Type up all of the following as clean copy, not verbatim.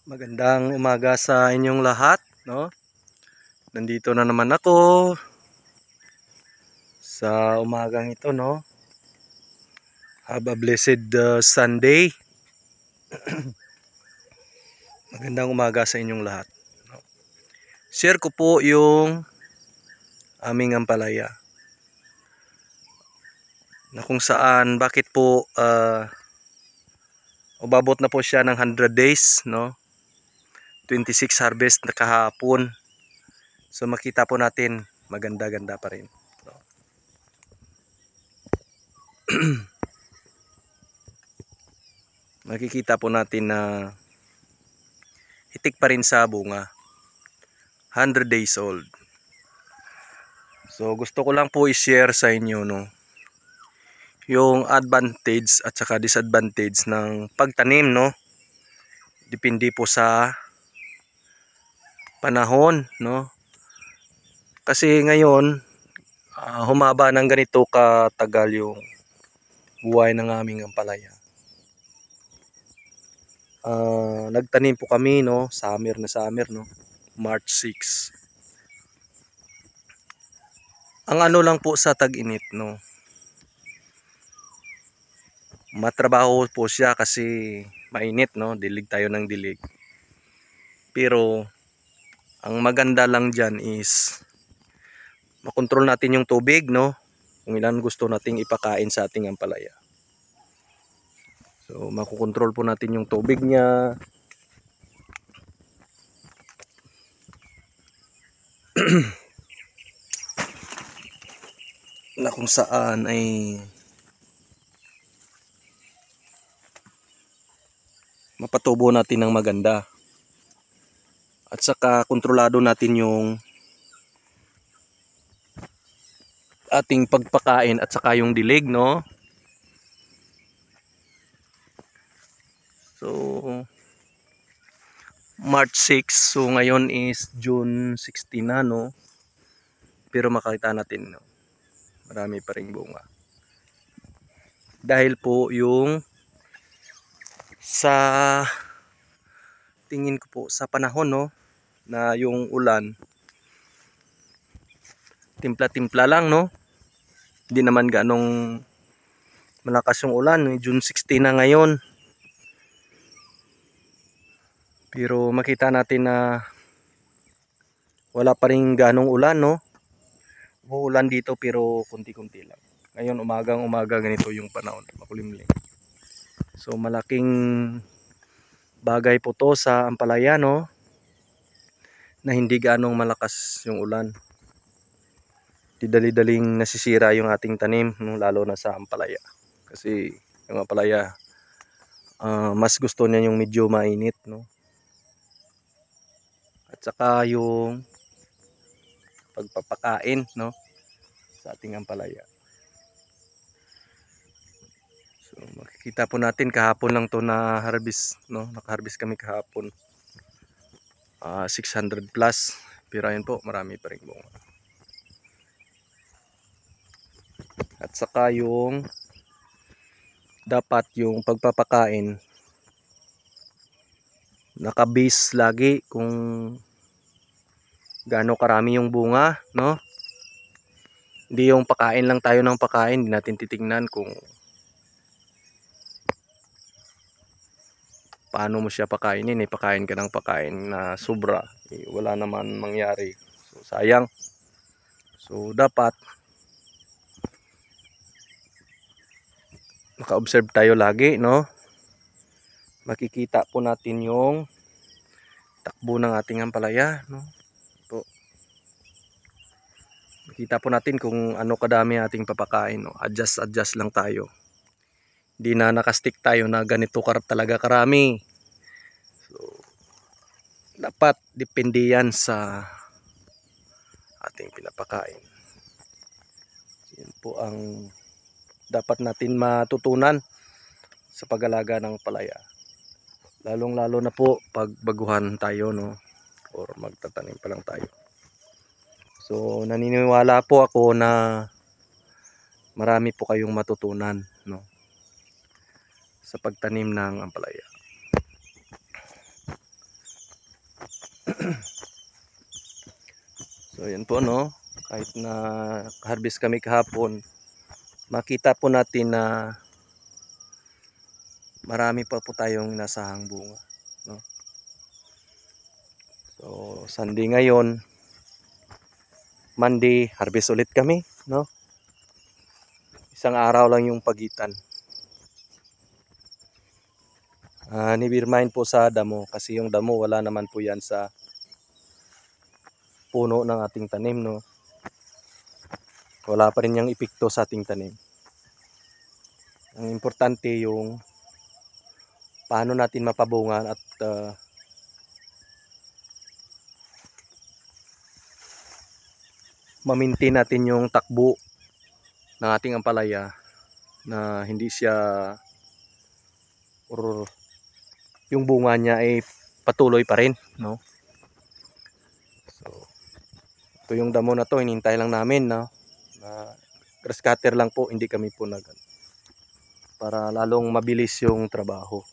Magandang umaga sa inyong lahat, no? Nandito na naman ako sa umagang ito, no? Have a blessed Sunday. Magandang umaga sa inyong lahat, no? Share ko po yung aming ampalaya. Na kung saan, bakit po umabot na po siya ng 100 days, no? 26 harvest na kahapon. So makita po natin, maganda-ganda pa rin. No? Makikita po natin na hitik pa rin sa bunga. 100 days old. So gusto ko lang po i-share sa inyo, no, yung advantage at saka disadvantage ng pagtanim, no. Depende po sa panahon, no. Kasi ngayon humaba ng ganito katagal yung buhay ng aming ampalaya. Nagtanim po kami, no, summer, no, March 6. Ang ano lang po sa tag-init, no, matrabaho po siya kasi mainit, no, dilig tayo ng dilig. Pero ang maganda lang dyan is makontrol natin yung tubig, no, kung ilan gusto nating ipakain sa ating ampalaya. So makokontrol po natin yung tubig niya. Na kung saan ay mapatubo natin ng maganda. At saka kontrolado natin yung ating pagpakain at saka yung dilig, no. So March 6, so ngayon is June 16 na, no. Pero makita natin, no, marami pa ring bunga. Dahil po yung sa tingin ko po sa panahon, no, na yung ulan timpla-timpla lang, no. Hindi naman ganong malakas yung ulan, no? June 16 na ngayon. Pero makita natin na wala pa ring ganong ulan, no. Uulan dito pero kunti-kunti lang. Ngayon umagang-umaga ganito yung panahon, makulimlim. So malaking bagay po to sa ampalaya, no, na hindi ganong malakas yung ulan. Di dali-daling nasisira yung ating tanim, no, lalo na sa ampalaya. Kasi yung ampalaya mas gusto niya yung medyo mainit, no. At saka yung pagpapakain, no, sa ating ampalaya. So makikita po natin kahapon lang to na harvest, no, naka-harvest kami kahapon. 600 plus, pero ayun po, marami pa ring bunga. At saka yung dapat yung pagpapakain naka-base lagi kung gaano karami yung bunga, no. Hindi yung pakain lang tayo ng pakain, hindi natin titingnan kung paano mo siya pakainin. Pakain ka ng pakain na sobra, wala naman mangyari. So sayang. So dapat maka-observe tayo lagi, no. Makikita po natin yung takbo ng ating ampalaya, no. Po. Makita po natin kung ano kadami ating papakain, no. Adjust lang tayo. Hindi na nakastick tayo na ganito talaga karami. So dapat depende yan sa ating pinapakain. Yan po ang dapat natin matutunan sa pag-alaga ng palaya. Lalong-lalo na po pag baguhan tayo, no, or magtatanim pa lang tayo. So naniniwala po ako na marami po kayong matutunan, no, sa pagtanim ng ampalaya. So yan po, no, kahit na harvest kami kahapon, makita po natin na marami pa po tayong nasahang bunga, no? So Sunday ngayon, Monday harvest ulit kami, no? Isang araw lang yung pagitan. Never mind po sa damo, kasi yung damo wala naman po yan sa puno ng ating tanim, no? Wala pa rin yung epekto sa ating tanim. Ang importante yung paano natin mapabungan at ma-maintain natin yung takbo ng ating ampalaya na hindi siya or yung bunga niya ay patuloy pa rin, no? So ito yung damo na to, hinintay lang namin, no? Na grass cutter lang po, hindi kami po para lalong mabilis yung trabaho.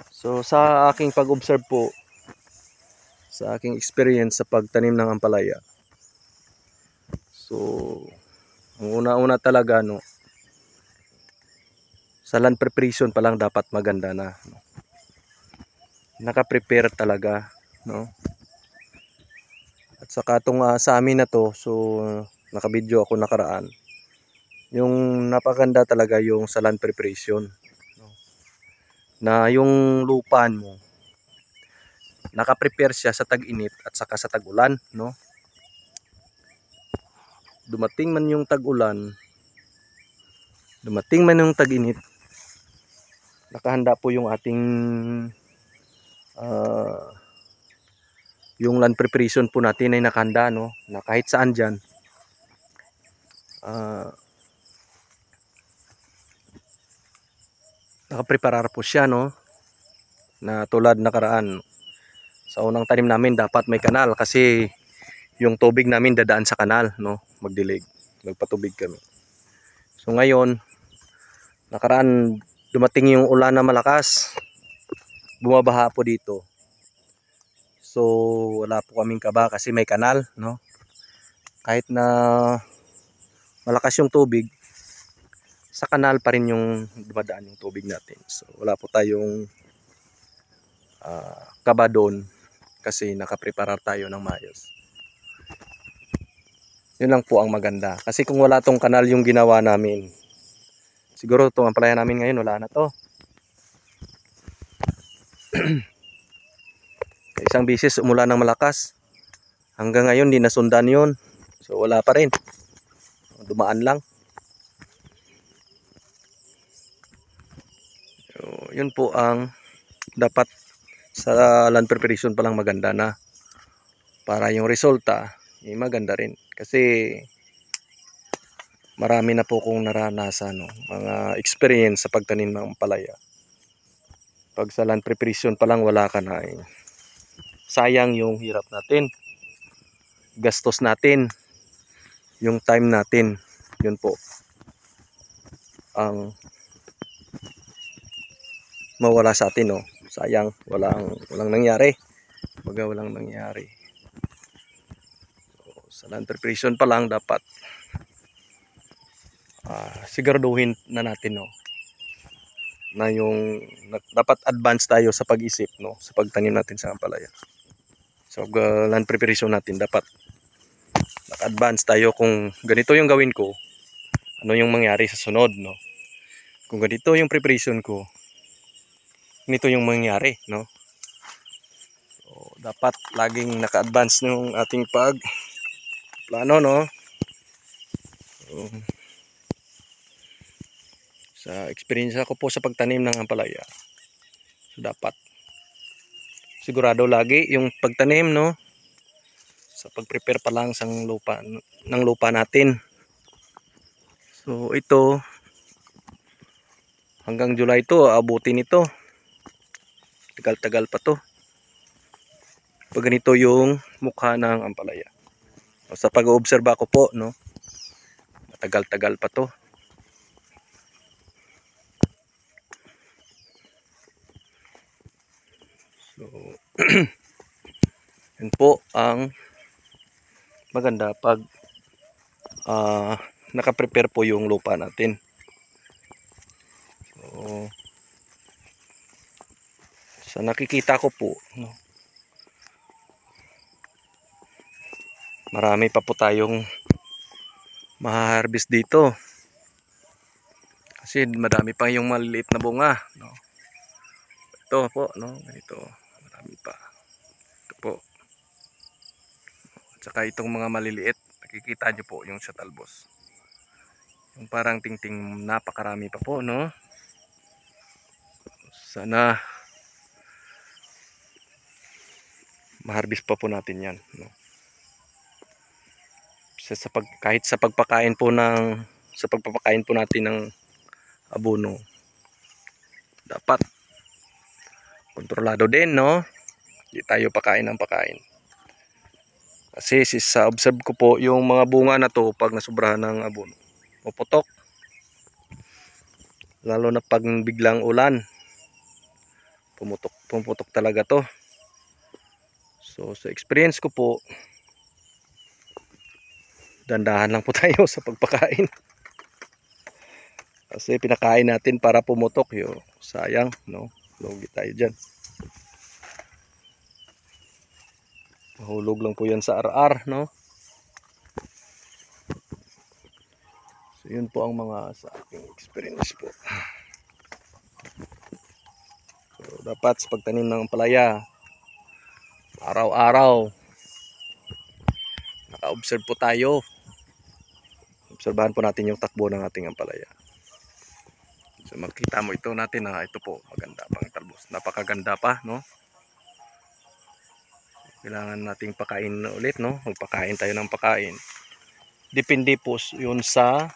So sa aking pag-observe po, sa aking experience sa pagtanim ng ampalaya, so ang una-una talaga, no, sa land preparation pa lang dapat maganda na, no? Naka-prepare talaga, no? At saka itong sa amin na to, so naka-video ako nakaraan, yung napakaganda talaga yung sa land preparation, no? Na yung lupa mo naka-prepare siya sa tag-init at saka sa tag-ulan, no? Dumating man yung tag-ulan, dumating man yung tag-init, nakahanda po yung ating yung land preparation po natin ay nakahanda, no? Na kahit saan dyan, nakapreparar po siya, no? Na tulad nakaraan, sa unang tanim namin dapat may kanal kasi yung tubig namin dadaan sa kanal, no? Magdilig, magpatubig kami. So ngayon, nakaraan dumating yung ulan na malakas, bumabaha po dito. So wala po kaming kaba kasi may kanal, no? Kahit na malakas yung tubig, sa kanal pa rin yung dumadaan yung tubig natin. So wala po tayong kaba doon kasi nakapreparar tayo ng maayos. Yun lang po ang maganda. Kasi kung wala tong kanal yung ginawa namin, siguro itong ampalaya namin ngayon wala na to. Isang bisis umulan ng malakas, hanggang ngayon di nasundan yun. So wala pa rin, dumaan lang. So yun po ang dapat sa land preparation pa lang maganda na, para yung resulta maganda rin. Kasi marami na po kong naranasan, no, mga experience sa pagtanim ng ampalaya. Pag sa land preparation pa lang wala ka na, sayang yung hirap natin, gastos natin, yung time natin. Yun po ang mawala sa atin, no? Sayang, walang nangyari. Walang nangyari. So, sa land preparation pa lang dapat siguraduhin na natin, no, na yung dapat advance tayo sa pag-isip, no, sa pagtanim natin sa ampalaya. So land preparation natin dapat naka-advance tayo, kung ganito yung gawin ko, ano yung mangyari sa sunod, no? Kung ganito yung preparation ko, ganito yung mangyari, no? So dapat laging naka-advance yung ating plano, no? So, sa experience ko po sa pagtanim ng ampalaya, so dapat sigurado lagi yung pagtanim, no, sa pag-prepare pa lang ng lupa natin. So ito hanggang July to abutin ito, tagal-tagal pa to pag ganito yung mukha ng ampalaya. So, sa pag-oobserba ko po, no, matagal-tagal pa to. So, yun po ang maganda pag nakaprepare po yung lupa natin. So, sa nakikita ko po, no, marami pa po tayong ma-harvest dito. Kasi marami pa yung maliliit na bunga, no. Ito po, no, ganito, marami pa. Ito po. At saka itong mga maliliit, nakikita nyo po yung sa talbos. Yung parang tingting, napakarami pa po, no. Sana ma-harvest pa po natin yan, no. Kahit sa pagpapakain po natin ng abono, dapat kontrolado din, no. Hindi tayo pakain ng pakain. Kasi sa observe ko po, yung mga bunga na to pag nasubrahan ng abono, puputok. Lalo na pag biglang ulan, pumutok talaga to. So sa experience ko po, dandahan lang po tayo sa pagpakain. Kasi pinakain natin para pumutok, sayang, no. Lugi tayo dyan. Mahulog lang po yan sa RR, no. So yun po ang mga sa aking experience po. So dapat sa pagtanim ng palaya, araw-araw naka-observe po tayo. Obserbahan po natin yung takbo ng ating ampalaya. So makita mo ito natin na ito po, maganda pang talbos. Napakaganda pa, no. Kailangan nating pakain ulit, no. Magpakain tayo ng pakain. Depende po yun sa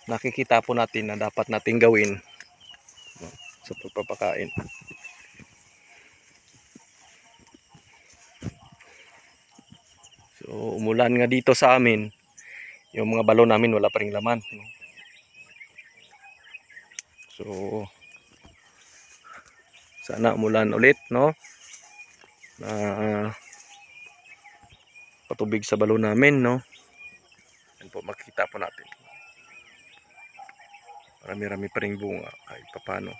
nakikita po natin na dapat nating gawin, no, sa pagpapakain. So umulan nga dito sa amin, yung mga balon namin wala pa ring laman, no? So sana umulan ulit, no, na patubig sa balon namin, no. Yan po, makikita po natin marami-rami pa ring bunga kahit papano.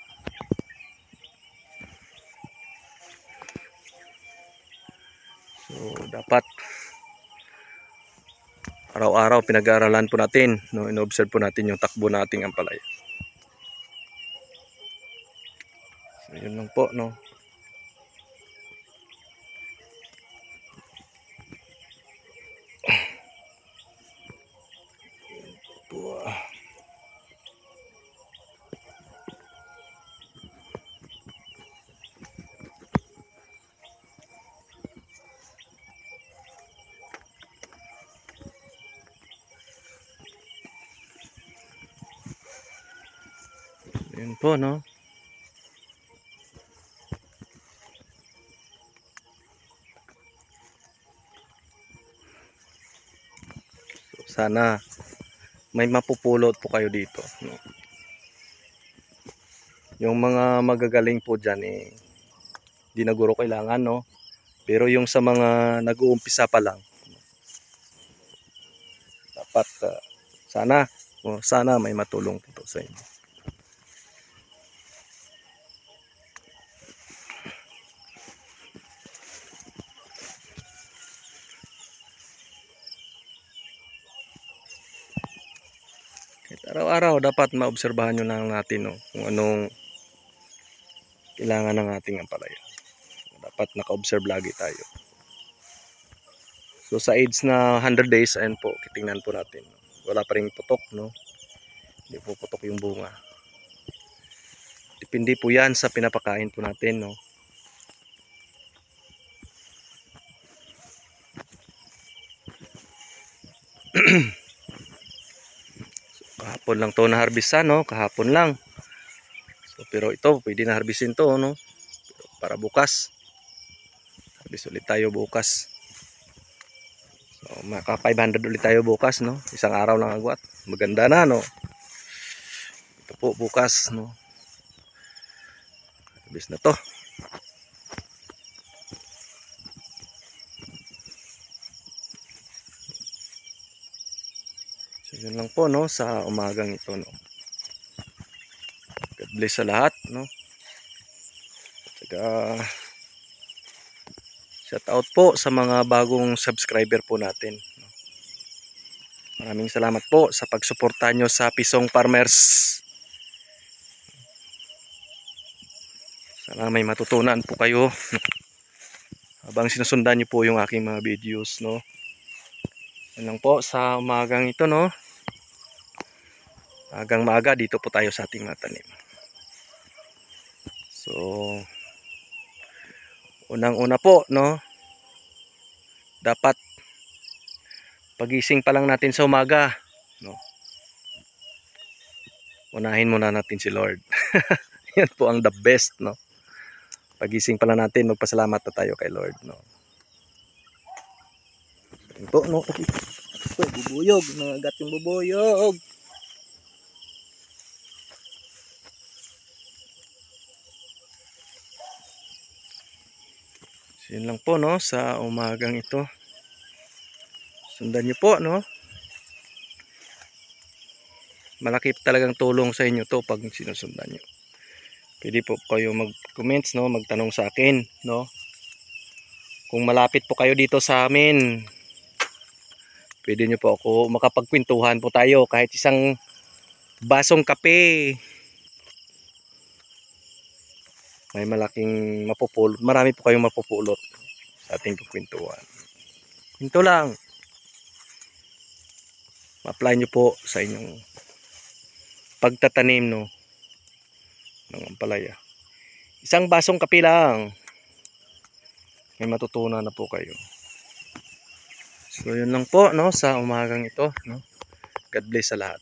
So dapat araw-araw pinag-aaralan po natin, no, in-observe po natin yung takbo nating ampalaya. So yun lang po, no. Yun po, no. So, sana may mapupulot po kayo dito, no. Yung mga magagaling po dyan, di na guro kailangan, no. Pero yung sa mga nag-uumpisa pa lang, dapat sana may matulong po sa inyo. Araw-araw dapat maobserbahan nyo lang natin, no, kung anong kailangan ng ating ampalaya. Dapat naka-observe lagi tayo. So sa age na 100 days, ayan po, titingnan po natin, no? Wala pa ring putok, no. Hindi po putok yung bunga. Depende po yan sa pinapakain po natin, no. So, kahapon lang to na harvestan, no. Kahapon lang. So, pero ito, pwede na harvestin to, no. Pero para bukas. Harvest ulit tayo bukas. So, maka 500 ulit tayo bukas, no. Isang araw lang agwat. Maganda na, no. Ito po bukas, no. Harvest na to. Yun lang po, no, sa umagang ito, no. God bless sa lahat, no. Saka shout out po sa mga bagong subscriber po natin, no. Maraming salamat po sa pagsuporta nyo sa Pisong Farmers. Sana may matutunan po kayo habang sinusundan nyo po yung aking mga videos, no. Yan lang po sa umagang ito, no. Agang maaga dito po tayo sa ating mga tanim. So unang-una po, no, dapat pagising pa lang natin sa umaga, no, unahin muna natin si Lord. Yan po ang the best, no. Pagising pa lang natin, magpasalamat na tayo kay Lord, no. Yan po, no. Uy, bubuyog, nangagat yung bubuyog. So, yun lang po, no, sa umagang ito. Sundan nyo po, no. Malaki talagang tulong sa inyo to pag sinusundan nyo. Pwede po kayo mag-comments, no, magtanong sa akin, no. Kung malapit po kayo dito sa amin, pwede nyo po ako makapagkwentuhan po tayo kahit isang basong kape. May malaking mapupulot, marami po kayong mapupulot sa ating kwentuhan. Ito lang, ma-apply nyo po sa inyong pagtatanim, no, ng ampalaya. Isang basong kape lang, may matutunan na po kayo. So yun lang po, no, sa umagang ito, no. God bless sa lahat.